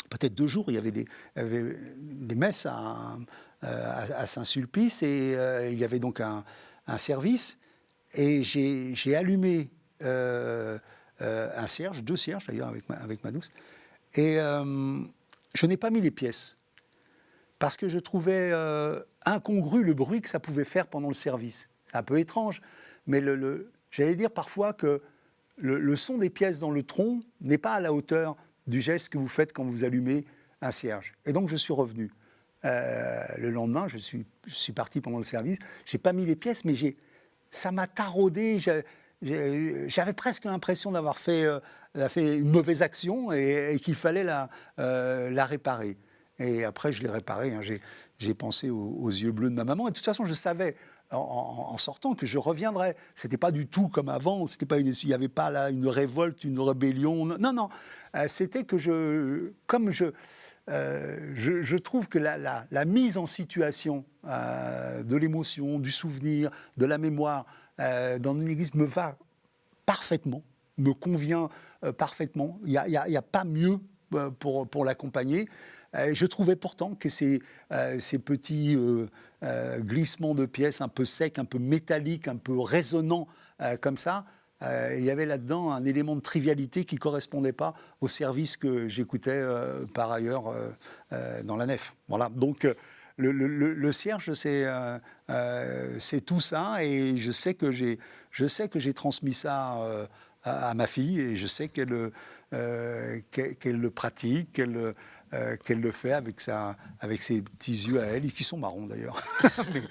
peut-être 2 jours, il y avait des messes à Saint-Sulpice et il y avait donc un service. Et j'ai allumé un cierge, 2 cierges d'ailleurs avec ma douce. Et je n'ai pas mis les pièces parce que je trouvais incongru le bruit que ça pouvait faire pendant le service. C'est un peu étrange, mais j'allais dire parfois que le son des pièces dans le tronc n'est pas à la hauteur du geste que vous faites quand vous allumez un cierge. Et donc je suis revenu. Le lendemain, je suis parti pendant le service. Je n'ai pas mis les pièces, mais ça m'a taraudé. J'avais presque l'impression d'avoir fait une mauvaise action et qu'il fallait la réparer. Et après, je l'ai réparée. Hein. J'ai pensé aux yeux bleus de ma maman. Et de toute façon, je savais en sortant que je reviendrais. C'était pas du tout comme avant. Il n'y avait pas là une révolte, une rébellion. Non. C'était que je trouve que la mise en situation de l'émotion, du souvenir, de la mémoire dans une église me va parfaitement, me convient parfaitement. Il n'y a pas mieux pour l'accompagner. Je trouvais pourtant que ces petits glissements de pièces un peu secs, un peu métalliques, un peu résonnants comme ça, il y avait là-dedans un élément de trivialité qui ne correspondait pas au service que j'écoutais par ailleurs dans la nef. Voilà, donc le cierge, c'est tout ça, et je sais que j'ai transmis ça à ma fille, et je sais qu'elle le pratique, qu'elle le fait avec ses petits yeux à elle, et qui sont marrons d'ailleurs. Mais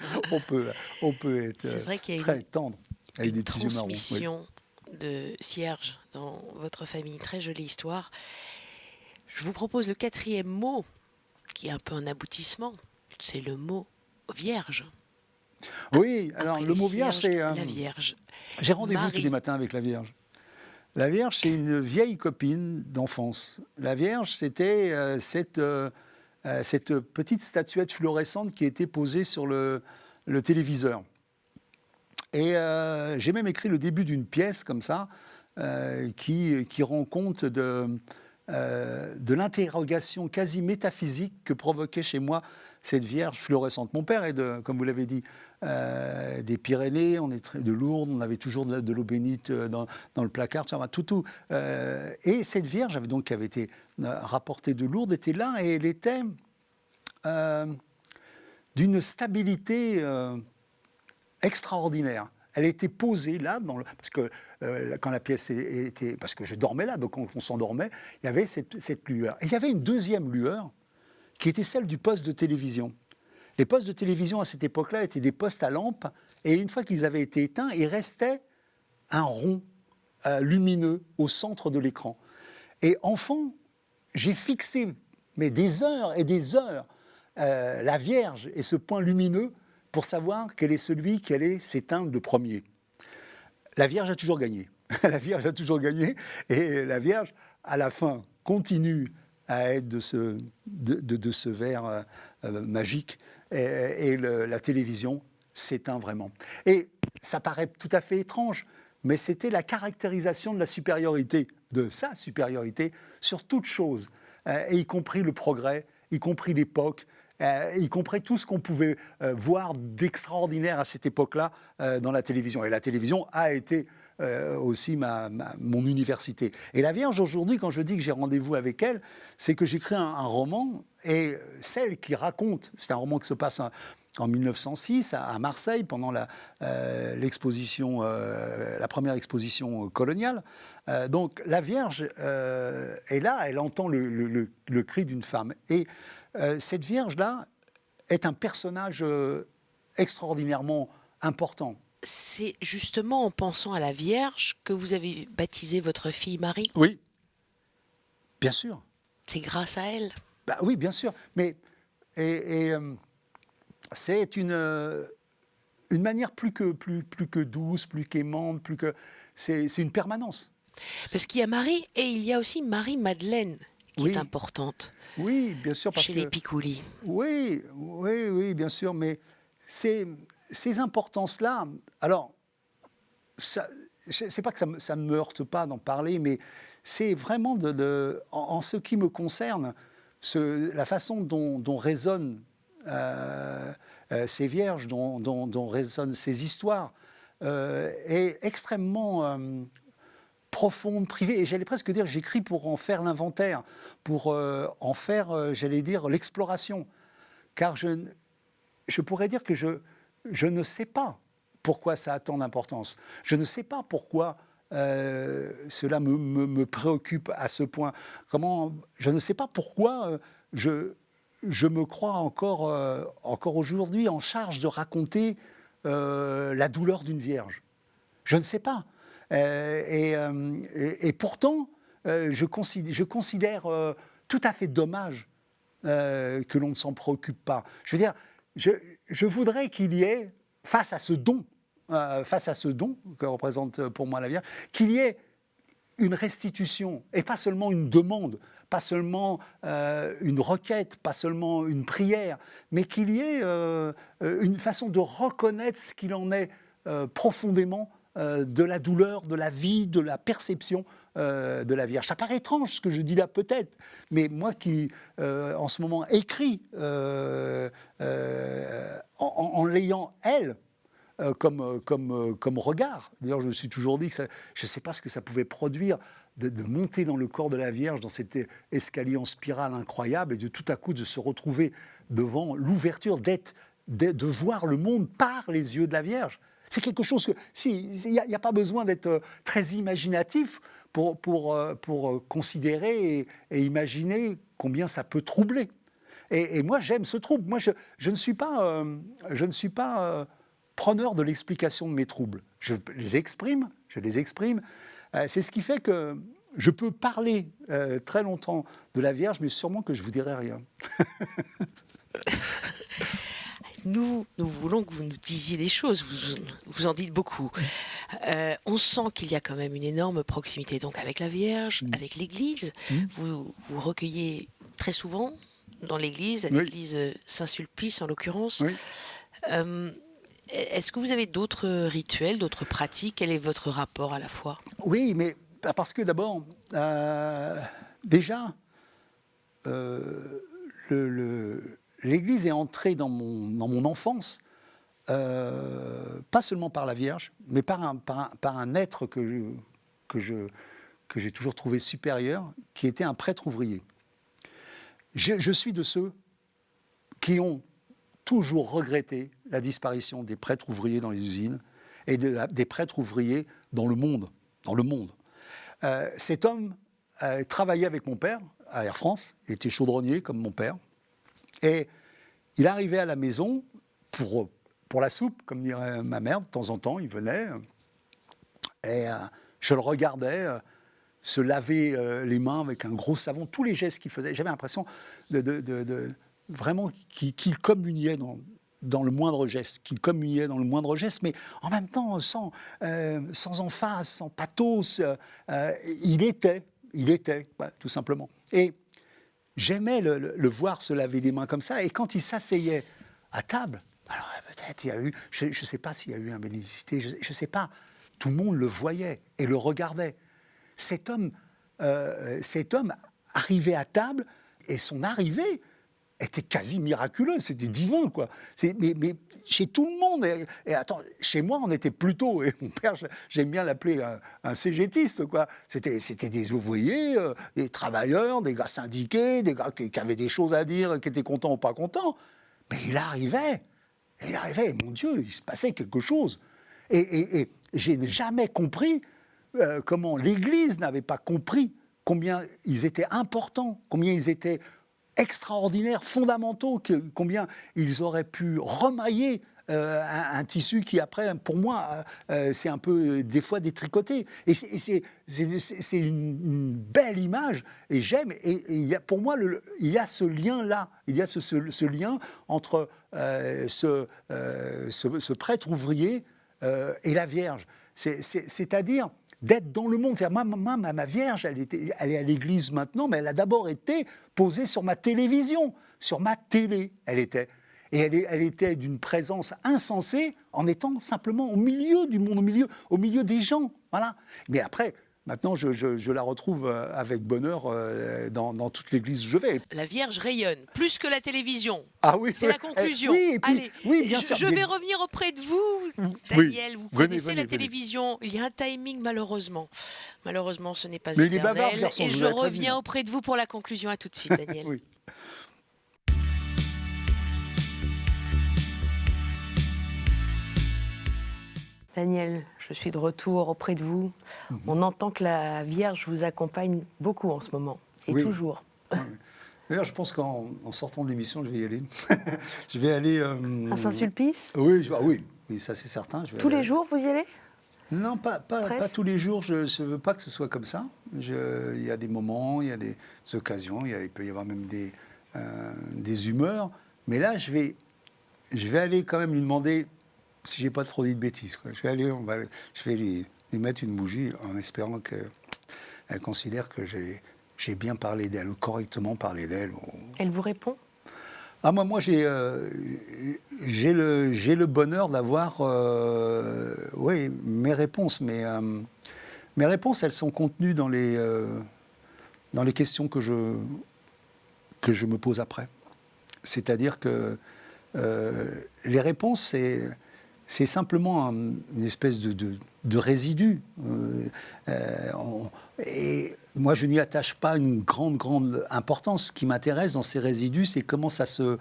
on peut être très tendre avec des petits yeux marrons. Transmission de cierge dans votre famille, très jolie histoire. Je vous propose le 4e mot, qui est un peu un aboutissement. C'est le mot vierge. Oui, alors le mot vierge, c'est... la Vierge. J'ai rendez-vous tous les matins avec la Vierge. La Vierge, c'est une vieille copine d'enfance. La Vierge, c'était cette petite statuette fluorescente qui était posée sur le téléviseur. Et j'ai même écrit le début d'une pièce comme ça, qui rend compte de l'interrogation quasi métaphysique que provoquait chez moi cette Vierge fluorescente. Mon père est, comme vous l'avez dit, des Pyrénées, on est de Lourdes, on avait toujours de l'eau bénite dans le placard, tout. Et cette Vierge, qui avait été rapportée de Lourdes, était là, et elle était d'une stabilité extraordinaire. Elle était posée là, parce que quand la pièce était... Parce que je dormais là, donc on s'endormait, il y avait cette lueur. Et il y avait une deuxième lueur, qui était celle du poste de télévision. Les postes de télévision à cette époque-là étaient des postes à lampe, et une fois qu'ils avaient été éteints, il restait un rond lumineux au centre de l'écran. Et enfant, j'ai fixé, mais des heures et des heures, la Vierge et ce point lumineux pour savoir quel est celui qui allait s'éteindre le premier. La Vierge a toujours gagné. La Vierge a toujours gagné, et la Vierge, à la fin, continue à être de ce verre magique, et la télévision s'éteint vraiment. Et ça paraît tout à fait étrange, mais c'était la caractérisation de la supériorité, de sa supériorité sur toute chose, et y compris le progrès, y compris l'époque, y compris tout ce qu'on pouvait voir d'extraordinaire à cette époque-là dans la télévision. Et la télévision a été aussi mon université. Et la Vierge, aujourd'hui, quand je dis que j'ai rendez-vous avec elle, c'est que j'écris un roman, et celle qui raconte, c'est un roman qui se passe en 1906 à Marseille, pendant l'exposition, la première exposition coloniale. Donc la Vierge est là, elle entend le cri d'une femme. Et cette Vierge-là est un personnage extraordinairement important. C'est justement en pensant à la Vierge que vous avez baptisé votre fille Marie? Oui, bien sûr. C'est grâce à elle? Bah, oui, bien sûr. Mais c'est une manière plus que douce, plus qu'aimante, c'est une permanence. Parce qu'il y a Marie et il y a aussi Marie-Madeleine qui est importante. Oui, bien sûr. Chez les Picouli. Oui, bien sûr. Mais ces importances-là, alors, c'est pas que ça ne me heurte pas d'en parler, mais c'est vraiment en ce qui me concerne, la façon dont résonnent ces vierges, dont résonnent ces histoires, est extrêmement profonde, privée. Et j'allais presque dire, j'écris pour en faire l'inventaire, pour en faire, j'allais dire, l'exploration. Car je pourrais dire que je ne sais pas pourquoi ça a tant d'importance. Je ne sais pas pourquoi cela me préoccupe à ce point. Je ne sais pas pourquoi je me crois encore aujourd'hui en charge de raconter la douleur d'une vierge. Je ne sais pas. Et pourtant, je considère tout à fait dommage que l'on ne s'en préoccupe pas. Je veux dire, je voudrais qu'il y ait, face à ce don que représente pour moi la Vierge, qu'il y ait une restitution, et pas seulement une demande, pas seulement une requête, pas seulement une prière, mais qu'il y ait une façon de reconnaître ce qu'il en est profondément de la douleur, de la vie, de la perception de la Vierge. Ça paraît étrange ce que je dis là peut-être, mais moi qui en ce moment écris en l'ayant elle comme regard. D'ailleurs, je me suis toujours dit que je ne sais pas ce que ça pouvait produire de monter dans le corps de la Vierge, dans cet escalier en spirale incroyable, et de tout à coup de se retrouver devant l'ouverture, de voir le monde par les yeux de la Vierge. C'est quelque chose que... Il n'y a pas besoin d'être très imaginatif pour considérer et imaginer combien ça peut troubler. Et moi, j'aime ce trouble. Moi, je ne suis pas preneur de l'explication de mes troubles. Je les exprime. C'est ce qui fait que je peux parler très longtemps de la Vierge, mais sûrement que je ne vous dirai rien. Nous voulons que vous nous disiez des choses, vous en dites beaucoup. On sent qu'il y a quand même une énorme proximité donc avec la Vierge, avec l'Église. Vous recueillez très souvent dans l'Église, à l'église Saint-Sulpice en l'occurrence. Oui. Est-ce que vous avez d'autres rituels, d'autres pratiques? Quel est votre rapport à la foi? Oui, mais parce que d'abord, déjà, l'Église est entrée dans mon enfance, pas seulement par la Vierge, mais par un être que j'ai toujours trouvé supérieur, qui était un prêtre ouvrier. Je suis de ceux qui ont toujours regretté la disparition des prêtres ouvriers dans les usines et des prêtres ouvriers dans le monde. Cet homme travaillait avec mon père à Air France, il était chaudronnier comme mon père, et il arrivait à la maison pour la soupe, comme dirait ma mère, de temps en temps, il venait, et je le regardais se laver les mains avec un gros savon, tous les gestes qu'il faisait, j'avais l'impression vraiment qu'il communiait dans le moindre geste, mais en même temps sans emphase, sans pathos, il était, tout simplement. Et j'aimais le voir se laver les mains comme ça, et quand il s'asseyait à table, alors peut-être il y a eu, je ne sais pas s'il y a eu un bénédicité, je ne sais pas, tout le monde le voyait et le regardait. Cet homme arrivait à table, et son arrivée était quasi miraculeux, c'était divin, quoi. Mais chez tout le monde, et attends, chez moi, on était plutôt, et mon père, j'aime bien l'appeler un cégétiste, quoi. C'était des ouvriers, des travailleurs, des gars syndiqués, des gars qui avaient des choses à dire, qui étaient contents ou pas contents. Mais il arrivait, et mon Dieu, il se passait quelque chose. Et j'ai jamais compris comment l'Église n'avait pas compris combien ils étaient importants, combien ils étaient extraordinaires, fondamentaux, combien ils auraient pu remailler un tissu qui, après, pour moi, c'est un peu, des fois, détricoté. Et c'est une belle image, et j'aime. Et pour moi, il y a ce lien-là, il y a ce lien entre ce prêtre ouvrier et la Vierge. C'est-à-dire d'être dans le monde. Moi, ma Vierge, elle est à l'église maintenant, mais elle a d'abord été posée sur ma télévision, sur ma télé, elle était. Et elle était d'une présence insensée en étant simplement au milieu du monde, au milieu des gens. Voilà. Mais après, maintenant, je la retrouve avec bonheur dans toute l'église où je vais. La Vierge rayonne, plus que la télévision. Ah oui, c'est la conclusion. Oui, puis, allez, oui, bien sûr. Je vais revenir auprès de vous, Daniel. Vous connaissez la télévision. Il y a un timing, malheureusement. Malheureusement, ce n'est pas éternel. Il est bavard, ce garçon, et je reviens auprès de vous pour la conclusion. À tout de suite, Daniel. Oui. Daniel, je suis de retour auprès de vous. On entend que la Vierge vous accompagne beaucoup en ce moment, et toujours. Oui. D'ailleurs, je pense qu'en sortant de l'émission, je vais y aller. Je vais aller... À Saint-Sulpice ? Oui, ça c'est certain. Tous les jours, vous y allez ? Non, pas tous les jours. Je ne veux pas que ce soit comme ça. Il y a des moments, il y a des occasions, il peut y avoir même des humeurs. Mais là, je vais aller quand même lui demander... si j'ai pas trop dit de bêtises, quoi. Je vais lui mettre une bougie en espérant qu'elle considère que j'ai bien parlé d'elle, ou correctement parlé d'elle. Elle vous répond ? Ah, moi j'ai le bonheur d'avoir mes réponses, mais mes réponses, elles sont contenues dans les questions que je me pose après. C'est-à-dire que les réponses, c'est simplement une espèce de résidu. Et moi, je n'y attache pas une grande importance. Ce qui m'intéresse dans ces résidus, c'est comment ça se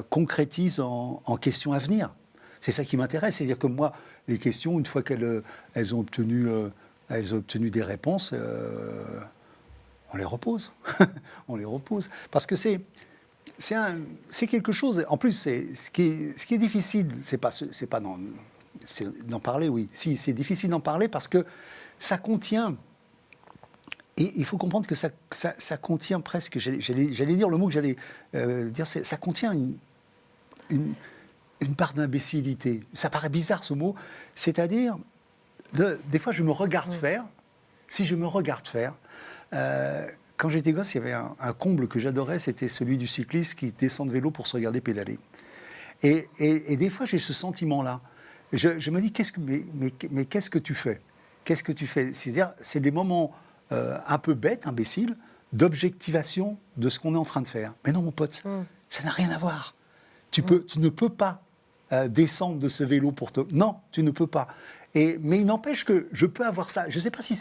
concrétise en questions à venir. C'est ça qui m'intéresse. C'est-à-dire que moi, les questions, une fois qu'elles ont obtenu des réponses, on les repose. On les repose. Parce que c'est quelque chose. En plus, ce qui est difficile, c'est pas d'en parler, oui. Si, c'est difficile d'en parler parce que ça contient. Et il faut comprendre que ça contient presque. J'allais dire le mot que j'allais dire, ça contient une part d'imbécilité. Ça paraît bizarre ce mot. C'est-à-dire, des fois, je me regarde faire. Si je me regarde faire. Quand j'étais gosse, il y avait un comble que j'adorais, c'était celui du cycliste qui descend de vélo pour se regarder pédaler. Et des fois, j'ai ce sentiment-là. Je me dis, qu'est-ce que tu fais ? Qu'est-ce que tu fais ? C'est-à-dire, c'est des moments un peu bêtes, imbéciles, d'objectivation de ce qu'on est en train de faire. Mais non, mon pote, ça n'a rien à voir. Tu ne peux pas descendre de ce vélo pour te... Non, tu ne peux pas. Mais il n'empêche que je peux avoir ça. Je ne sais pas si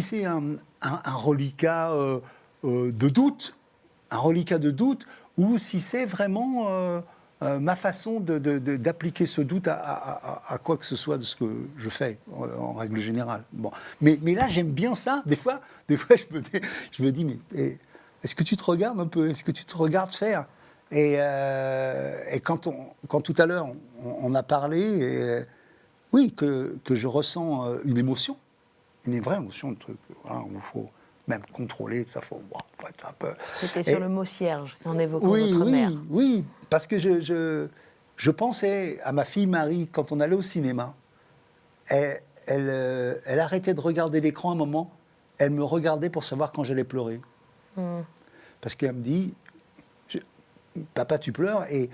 c'est un reliquat de doute, ou si c'est vraiment ma façon d'appliquer ce doute à quoi que ce soit de ce que je fais, en règle générale. Bon. Mais là, j'aime bien ça. Des fois je me dis, mais est-ce que tu te regardes un peu ? Est-ce que tu te regardes faire ? Et quand tout à l'heure, on a parlé, oui, que je ressens une émotion, une vraie émotion, un truc où il faut même contrôler, ça faut être un peu... C'était sur le mot cierge, en évoquant votre mère. Oui, parce que je pensais à ma fille Marie, quand on allait au cinéma, elle arrêtait de regarder l'écran un moment, elle me regardait pour savoir quand j'allais pleurer. Parce qu'elle me dit, papa, tu pleures, et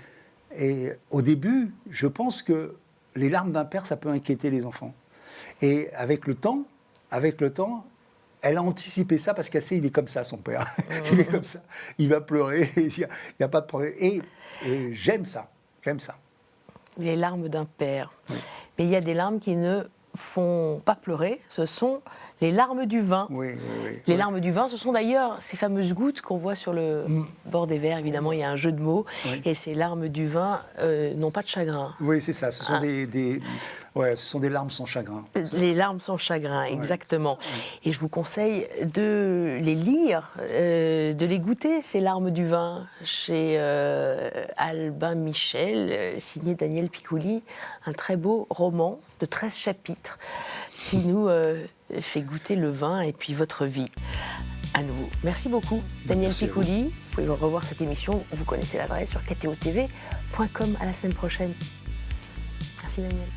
au début, je pense que les larmes d'un père, ça peut inquiéter les enfants. Et avec le temps, elle a anticipé ça parce qu'elle sait, il est comme ça, son père. Il est comme ça. Il va pleurer, il n'y a pas de problème. Et j'aime ça. Les larmes d'un père. Oui. Mais il y a des larmes qui ne font pas pleurer. Ce sont les larmes du vin. Oui. Les larmes du vin, ce sont d'ailleurs ces fameuses gouttes qu'on voit sur le bord des verres. Évidemment, il y a un jeu de mots. Oui. Et ces larmes du vin n'ont pas de chagrin. Oui, c'est ça. Ce sont ce sont des larmes sans chagrin. Les larmes sans chagrin, exactement. Oui. Et je vous conseille de les lire, de les goûter, ces larmes du vin, chez Albin Michel, signé Daniel Picouli. Un très beau roman de 13 chapitres qui nous fait goûter le vin et puis votre vie à nouveau. Merci beaucoup, Daniel Picouli. Vous pouvez revoir cette émission, vous connaissez l'adresse sur kto-tv.com. À la semaine prochaine. Merci, Daniel.